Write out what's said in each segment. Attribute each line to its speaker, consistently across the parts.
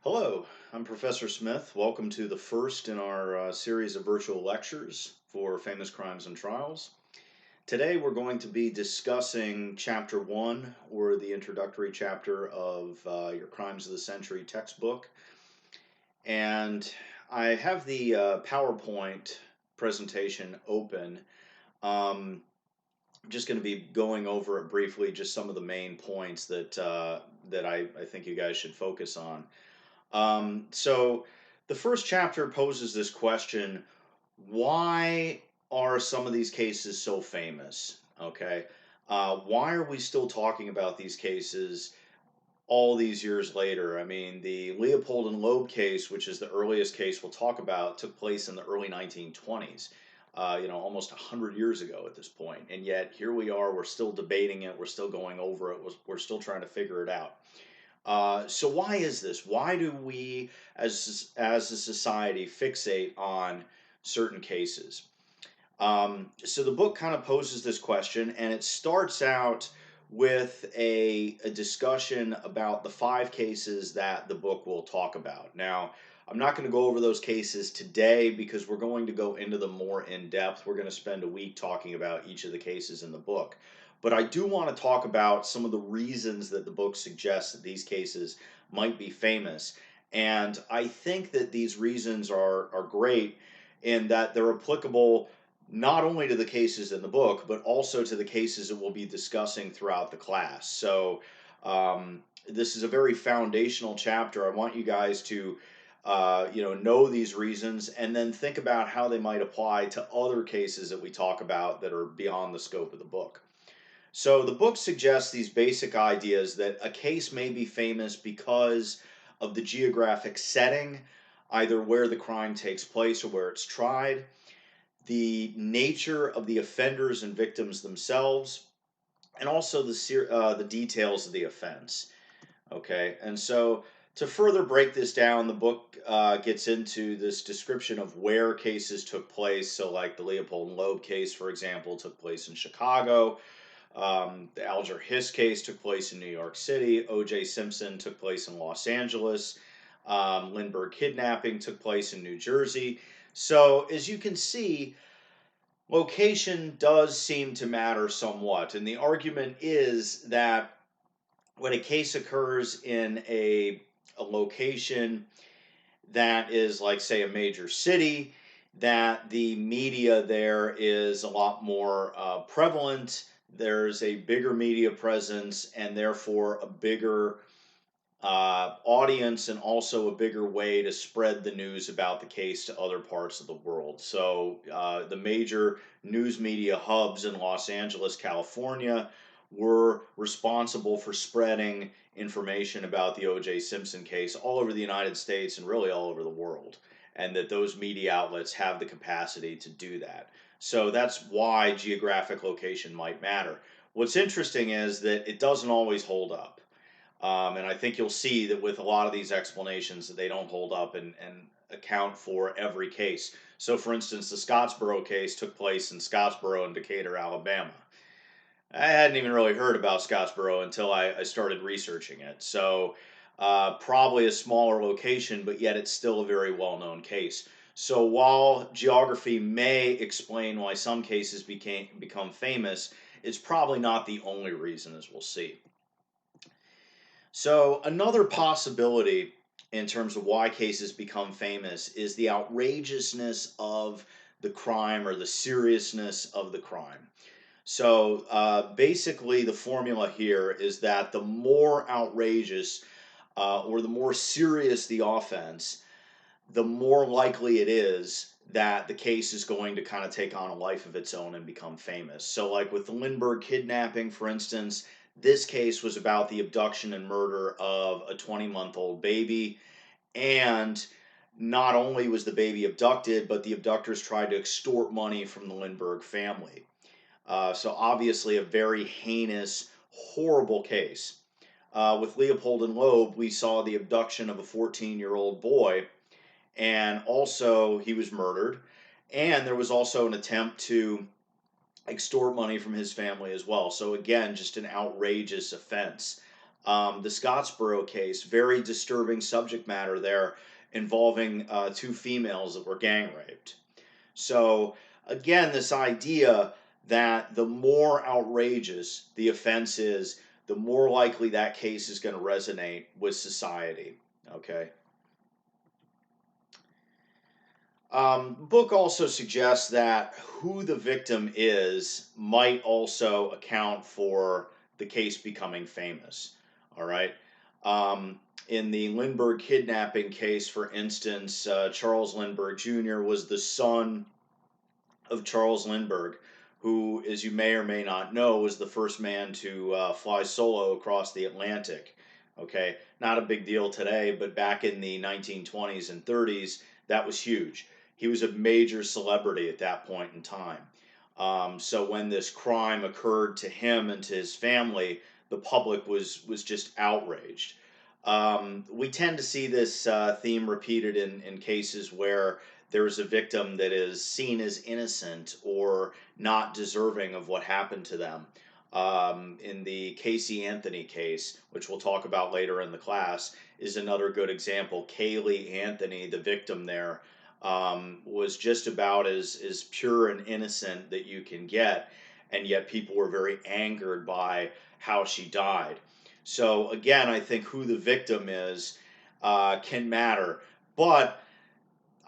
Speaker 1: Hello, I'm Professor Smith. Welcome to the first in our series of virtual lectures for Famous Crimes and Trials. Today we're going to be discussing Chapter 1, or the introductory chapter of your Crimes of the Century textbook. And I have the PowerPoint presentation open. I'm just going to be going over it briefly, just some of the main points that I think you guys should focus on. So the first chapter poses this question: why are some of these cases so famous? Okay. Why are we still talking about these cases all these years later? I mean, the Leopold and Loeb case, which is the earliest case we'll talk about, took place in the early 1920s. Almost 100 years ago at this point, and yet here we are. We're still debating it. We're still going over it. We're still trying to figure it out. So why is this? Why do we, as a society, fixate on certain cases? So the book kind of poses this question, and it starts out with a discussion about the five cases that the book will talk about. Now, I'm not going to go over those cases today because we're going to go into them more in depth. We're going to spend a week talking about each of the cases in the book. But I do want to talk about some of the reasons that the book suggests that these cases might be famous. And I think that these reasons are great in that they're applicable not only to the cases in the book, but also to the cases that we'll be discussing throughout the class. So, this is a very foundational chapter. I want you guys to, know these reasons and then think about how they might apply to other cases that we talk about that are beyond the scope of the book. So, the book suggests these basic ideas that a case may be famous because of the geographic setting, either where the crime takes place or where it's tried, the nature of the offenders and victims themselves, and also the details of the offense. Okay, and so to further break this down, the book gets into this description of where cases took place. So, like the Leopold and Loeb case, for example, took place in Chicago. The Alger Hiss case took place in New York City. O.J. Simpson took place in Los Angeles. Lindbergh kidnapping took place in New Jersey. So, as you can see, location does seem to matter somewhat. And the argument is that when a case occurs in a location that is, like, say, a major city, that the media there is a lot more prevalent. There's a bigger media presence, and therefore a bigger audience, and also a bigger way to spread the news about the case to other parts of the world. So, the major news media hubs in Los Angeles, California, were responsible for spreading information about the O.J. Simpson case all over the United States and really all over the world. And that those media outlets have the capacity to do that. So that's why geographic location might matter. What's interesting is that it doesn't always hold up. And I think you'll see that with a lot of these explanations that they don't hold up and account for every case. So, for instance, the Scottsboro case took place in Scottsboro and Decatur, Alabama. I hadn't even really heard about Scottsboro until I started researching it. So, probably a smaller location, but yet it's still a very well known case. So, while geography may explain why some cases become famous, it's probably not the only reason, as we'll see. So, another possibility in terms of why cases become famous is the outrageousness of the crime or the seriousness of the crime. So, basically, the formula here is that the more outrageous or the more serious the offense, the more likely it is that the case is going to kind of take on a life of its own and become famous. So, like with the Lindbergh kidnapping, for instance, this case was about the abduction and murder of a 20-month-old baby. And not only was the baby abducted, but the abductors tried to extort money from the Lindbergh family. So, obviously, a very heinous, horrible case. With Leopold and Loeb, we saw the abduction of a 14-year-old boy, and also he was murdered. And there was also an attempt to extort money from his family as well. So, again, just an outrageous offense. The Scottsboro case, very disturbing subject matter there involving two females that were gang raped. So, again, this idea that the more outrageous the offense is, the more likely that case is going to resonate with society. Okay. Book also suggests that who the victim is might also account for the case becoming famous. All right. In the Lindbergh kidnapping case, for instance, Charles Lindbergh Jr. was the son of Charles Lindbergh, who, as you may or may not know, was the first man to fly solo across the Atlantic. Okay, not a big deal today, but back in the 1920s and 30s, that was huge. He was a major celebrity at that point in time. So when this crime occurred to him and to his family, the public was just outraged. We tend to see this theme repeated in cases where there's a victim that is seen as innocent or not deserving of what happened to them. In the Casey Anthony case, which we'll talk about later in the class, is another good example. Kaylee Anthony, the victim there, was just about as pure and innocent that you can get, and yet people were very angered by how she died. So again, I think who the victim is can matter, but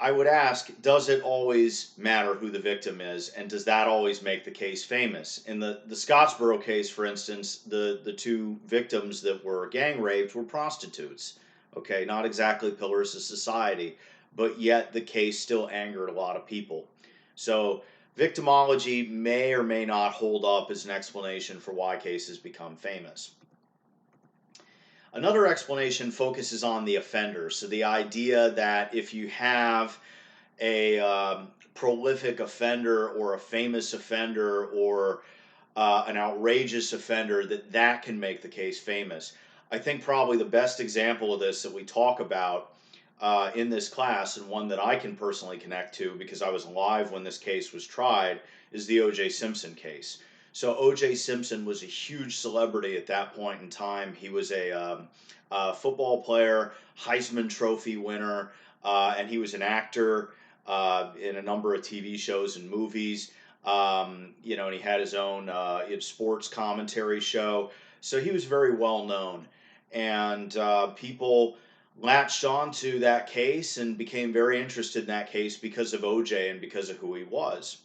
Speaker 1: I would ask, does it always matter who the victim is, and does that always make the case famous? In the Scottsboro case, for instance, the two victims that were gang raped were prostitutes. Okay, not exactly pillars of society, but yet the case still angered a lot of people. So victimology may or may not hold up as an explanation for why cases become famous. Another explanation focuses on the offender. So the idea that if you have a prolific offender or a famous offender or an outrageous offender, that can make the case famous. I think probably the best example of this that we talk about in this class, and one that I can personally connect to because I was alive when this case was tried, is the O.J. Simpson case. So O.J. Simpson was a huge celebrity at that point in time. He was a football player, Heisman Trophy winner, and he was an actor in a number of TV shows and movies. And he had his own sports commentary show. So he was very well known, and people latched onto that case and became very interested in that case because of OJ and because of who he was.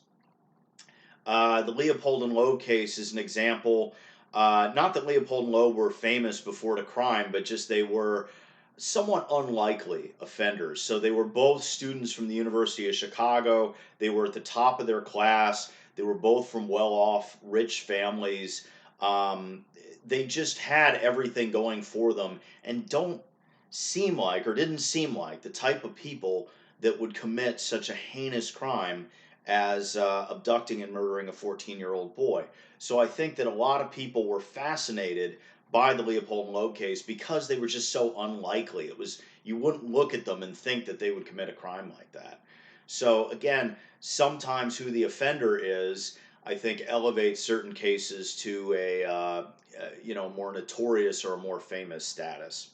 Speaker 1: The Leopold and Loeb case is an example. Not that Leopold and Loeb were famous before the crime, but just they were somewhat unlikely offenders. So they were both students from the University of Chicago. They were at the top of their class. They were both from well-off, rich families. They just had everything going for them and didn't seem like the type of people that would commit such a heinous crime as abducting and murdering a 14-year-old boy. So I think that a lot of people were fascinated by the Leopold and Loeb case because they were just so unlikely. You wouldn't look at them and think that they would commit a crime like that. So again, sometimes who the offender is, I think, elevates certain cases to a more notorious or more famous status.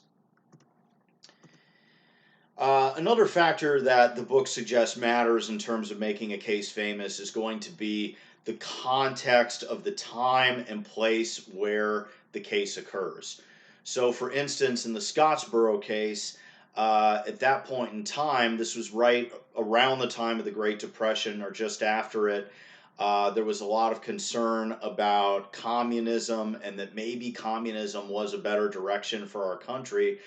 Speaker 1: Another factor that the book suggests matters in terms of making a case famous is going to be the context of the time and place where the case occurs. So, for instance, in the Scottsboro case, at that point in time, this was right around the time of the Great Depression or just after it. There was a lot of concern about communism and that maybe communism was a better direction for our country.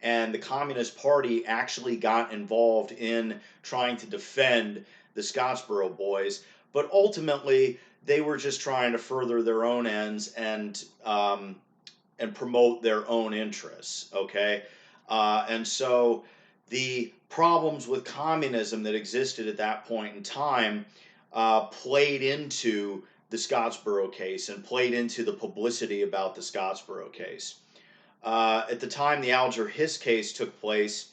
Speaker 1: And the Communist Party actually got involved in trying to defend the Scottsboro boys, but ultimately they were just trying to further their own ends and promote their own interests. Okay, and so the problems with communism that existed at that point in time played into the Scottsboro case and played into the publicity about the Scottsboro case. At the time the Alger Hiss case took place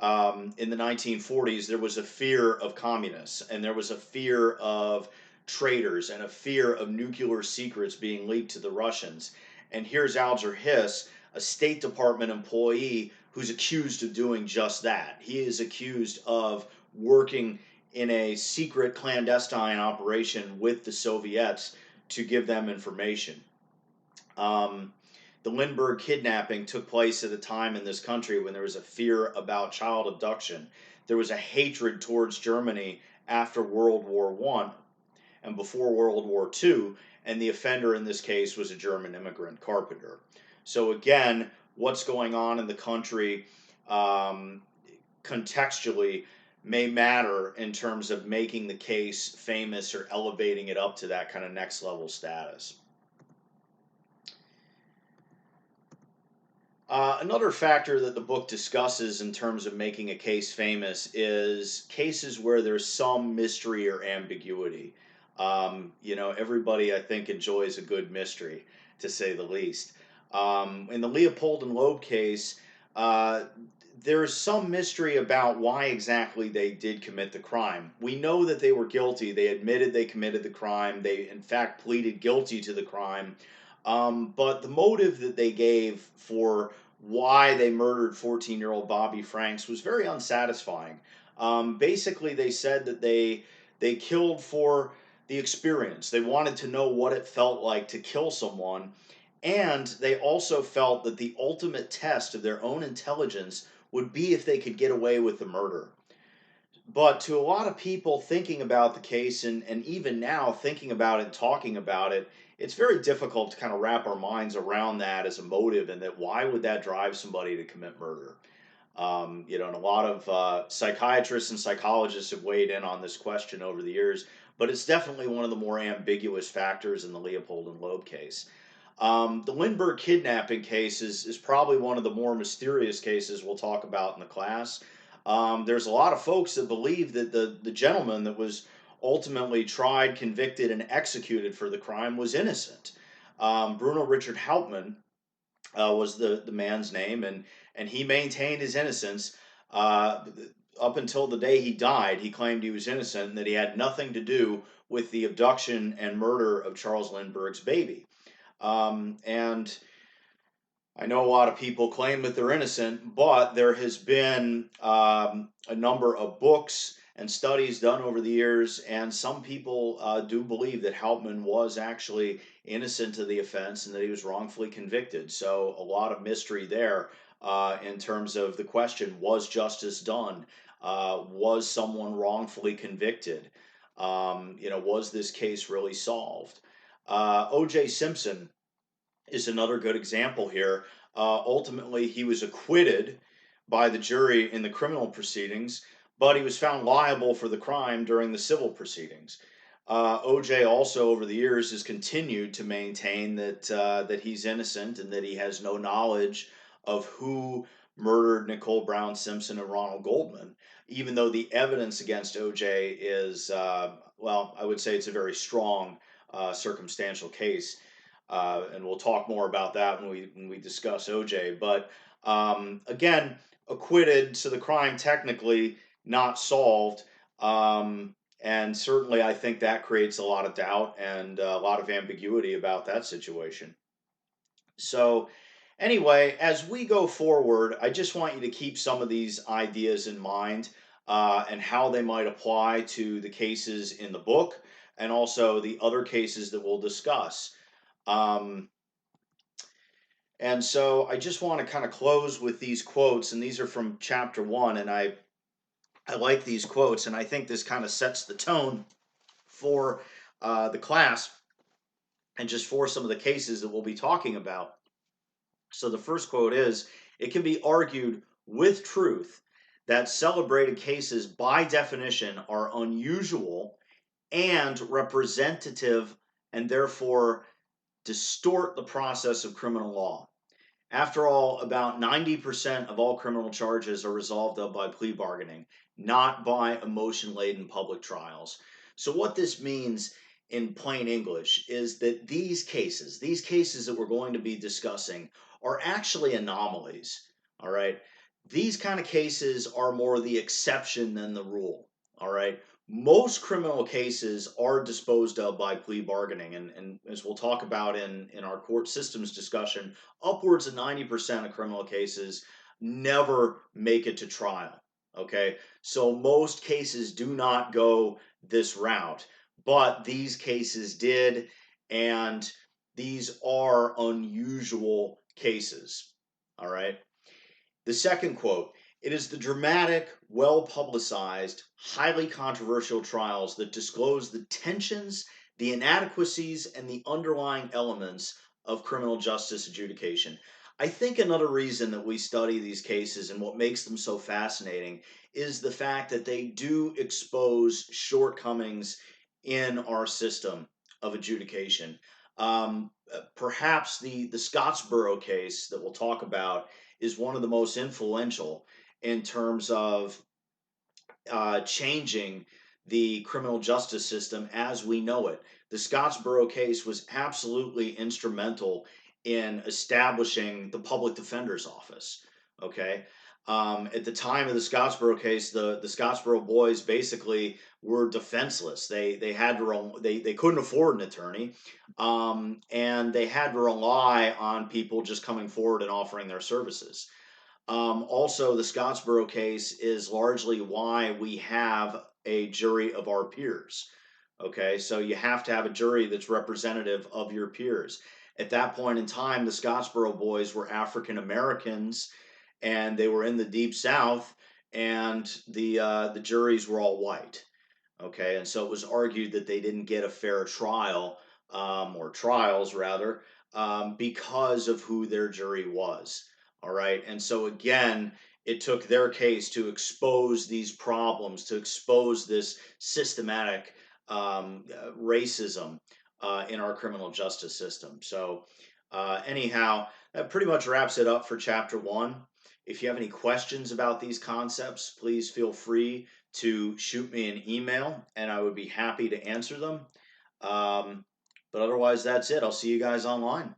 Speaker 1: in the 1940s, there was a fear of communists and there was a fear of traitors and a fear of nuclear secrets being leaked to the Russians. And here's Alger Hiss, a State Department employee who's accused of doing just that. He is accused of working in a secret clandestine operation with the Soviets to give them information. Um, the Lindbergh kidnapping took place at a time in this country when there was a fear about child abduction. There was a hatred towards Germany after World War One and before World War II, and the offender in this case was a German immigrant carpenter. So again, what's going on in the country um, contextually may matter in terms of making the case famous or elevating it up to that kind of next level status. Another factor that the book discusses in terms of making a case famous is cases where there's some mystery or ambiguity. Everybody I think enjoys a good mystery, to say the least. In the Leopold and Loeb case, uh, there's some mystery about why exactly they did commit the crime. We know that they were guilty. They admitted they committed the crime. They, in fact, pleaded guilty to the crime. But the motive that they gave for why they murdered 14-year-old Bobby Franks was very unsatisfying. Basically, they said that they killed for the experience. They wanted to know what it felt like to kill someone, and they also felt that the ultimate test of their own intelligence would be if they could get away with the murder. But to a lot of people thinking about the case and even now thinking about it and talking about it, it's very difficult to kind of wrap our minds around that as a motive and that why would that drive somebody to commit murder? And a lot of psychiatrists and psychologists have weighed in on this question over the years, but it's definitely one of the more ambiguous factors in the Leopold and Loeb case. The Lindbergh kidnapping case is probably one of the more mysterious cases we'll talk about in the class. There's a lot of folks that believe that the gentleman that was ultimately tried, convicted, and executed for the crime was innocent. Bruno Richard Hauptmann was the man's name, and he maintained his innocence uh, up until the day he died. He claimed he was innocent and that he had nothing to do with the abduction and murder of Charles Lindbergh's baby. And I know a lot of people claim that they're innocent, but there has been a number of books and studies done over the years, and some people do believe that Hauptmann was actually innocent of the offense and that he was wrongfully convicted. So a lot of mystery there in terms of the question: was justice done? Was someone wrongfully convicted? Was this case really solved? O.J. Simpson is another good example here. Ultimately, he was acquitted by the jury in the criminal proceedings, but he was found liable for the crime during the civil proceedings. OJ also, over the years, has continued to maintain that he's innocent and that he has no knowledge of who murdered Nicole Brown Simpson and Ronald Goldman, even though the evidence against OJ is, well, I would say it's a very strong circumstantial case, and we'll talk more about that when we discuss OJ. But again, acquitted, so the crime technically not solved, and certainly I think that creates a lot of doubt and a lot of ambiguity about that situation. So anyway, as we go forward, I just want you to keep some of these ideas in mind and how they might apply to the cases in the book and also the other cases that we'll discuss. Um, and so I just want to kind of close with these quotes, and these are from chapter one, and I like these quotes, and I think this kind of sets the tone for the class and just for some of the cases that we'll be talking about. So the first quote is: "It can be argued with truth that celebrated cases by definition are unusual and representative and therefore distort the process of criminal law. After all, about 90% of all criminal charges are resolved of by plea bargaining, not by emotion laden public trials." So, what this means in plain English is that these cases that we're going to be discussing, are actually anomalies. All right. These kind of cases are more the exception than the rule. All right. Most criminal cases are disposed of by plea bargaining, and as we'll talk about in our court systems discussion, upwards of 90% of criminal cases never make it to trial. Okay, so most cases do not go this route, but these cases did, and these are unusual cases. All right. The second quote: "It is the dramatic, well publicized, highly controversial trials that disclose the tensions, the inadequacies, and the underlying elements of criminal justice adjudication." I think another reason that we study these cases and what makes them so fascinating is the fact that they do expose shortcomings in our system of adjudication. Perhaps the Scottsboro case that we'll talk about is one of the most influential in terms of changing the criminal justice system as we know it. The Scottsboro case was absolutely instrumental in establishing the public defender's office. Okay. At the time of the Scottsboro case, the Scottsboro boys basically were defenseless. They had to they couldn't afford an attorney, and they had to rely on people just coming forward and offering their services. Also, the Scottsboro case is largely why we have a jury of our peers. Okay, so you have to have a jury that's representative of your peers. At that point in time, the Scottsboro boys were African Americans, and they were in the Deep South, and the juries were all white. Okay, and so it was argued that they didn't get a fair trial, or trials rather, because of who their jury was. All right, and so again, it took their case to expose these problems, to expose this systematic racism in our criminal justice system. So, anyhow, that pretty much wraps it up for chapter one. If you have any questions about these concepts, please feel free to shoot me an email and I would be happy to answer them. Um, but otherwise, that's it. I'll see you guys online.